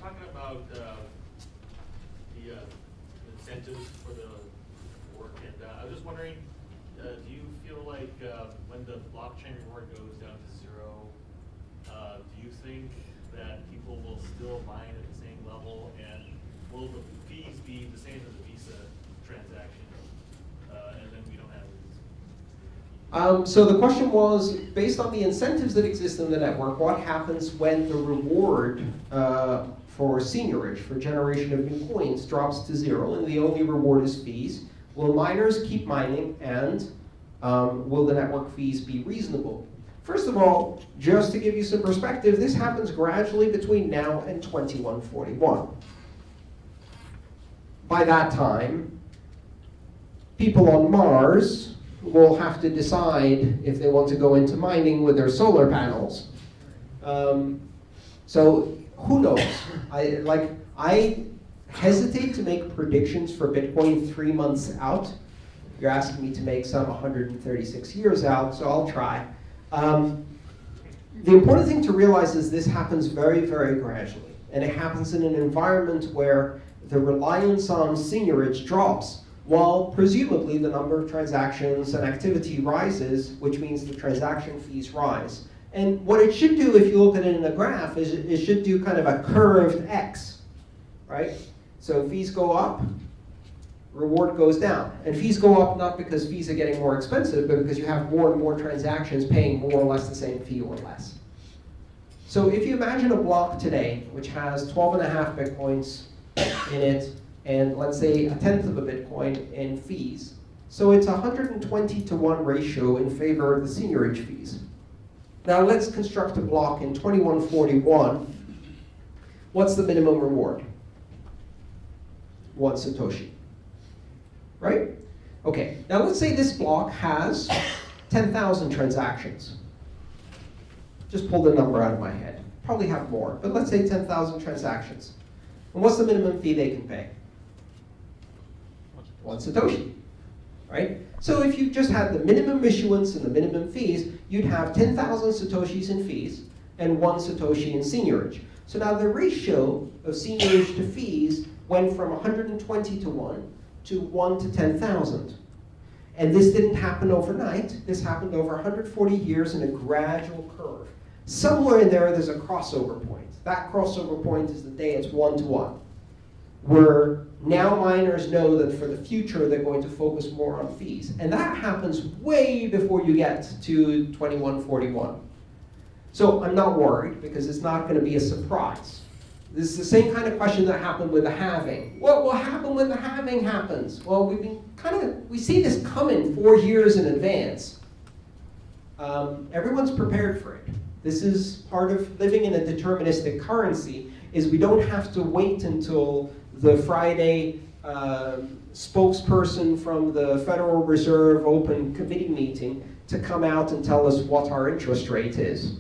talking about the incentives for the work, and I was just wondering, do you feel like when the blockchain reward goes down to zero, do you think that people will still mine at the same level, and will the fees be the same as a Visa transaction, and then we don't have So the question was, based on the incentives that exist in the network, what happens when the reward for seniorage, for generation of new coins, drops to zero, and the only reward is fees? Will miners keep mining, and will the network fees be reasonable? First of all, just to give you some perspective, this happens gradually between now and 2141. By that time, people on Mars will have to decide if they want to go into mining with their solar panels. So who knows? I hesitate to make predictions for Bitcoin 3 months out. You're asking me to make some 136 years out, so I'll try. The important thing to realize is this happens very, very gradually. And it happens in an environment where the reliance on seniorage drops, while presumably the number of transactions and activity rises, which means the transaction fees rise. And what it should do, if you look at it in a graph, is it should do kind of a curved X, right? So fees go up, reward goes down. And fees go up not because fees are getting more expensive, but because you have more and more transactions paying more or less the same fee or less. So if you imagine a block today, which has 12.5 Bitcoins in it, and let's say 1/10 of a Bitcoin in fees. So it's a 120-to-1 ratio in favor of the seniorage fees. Now let's construct a block in 2141. What's the minimum reward? 1 Satoshi, right? Okay, now let's say this block has 10,000 transactions. Just pulled a number out of my head. Probably have more, but let's say 10,000 transactions. And what's the minimum fee they can pay? 1 Satoshi, right? So if you just had the minimum issuance and the minimum fees, you'd have 10,000 Satoshis in fees and 1 Satoshi in seniorage. So now the ratio of seniorage to fees went from 120-to-1 to 1 to 10,000. And this didn't happen overnight. This happened over 140 years in a gradual curve. Somewhere in there's a crossover point. That crossover point is the day it's 1-to-1. Where now miners know that for the future they're going to focus more on fees. And that happens way before you get to 2141. So I'm not worried, because it's not going to be a surprise. This is the same kind of question that happened with the halving. What will happen when the halving happens? Well, we see this coming 4 years in advance. Everyone's prepared for it. This is part of living in a deterministic currency, is we don't have to wait until the Friday spokesperson from the Federal Reserve Open Committee meeting to come out and tell us what our interest rate is.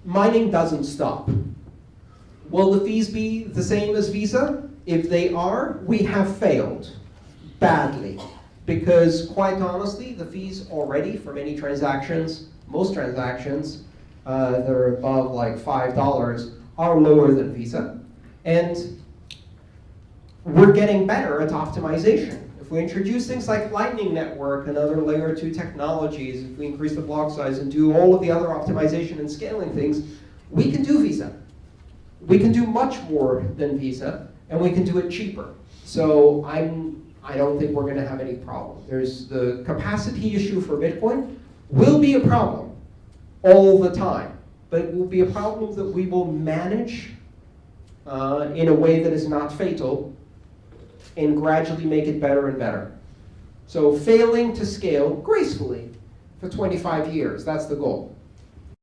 Mining doesn't stop. Will the fees be the same as Visa? If they are, we have failed badly. Because quite honestly, the fees already for many transactions, most transactions that are above like $5, are lower than Visa. And we're getting better at optimization. If we introduce things like Lightning Network and other layer 2 technologies, if we increase the block size and do all of the other optimization and scaling things, we can do Visa. We can do much more than Visa, and we can do it cheaper. So I don't think we're going to have any problem. There's the capacity issue for Bitcoin will be a problem all the time, but it will be a problem that we will manage in a way that is not fatal, and gradually make it better and better. So failing to scale gracefully for 25 years, that's the goal.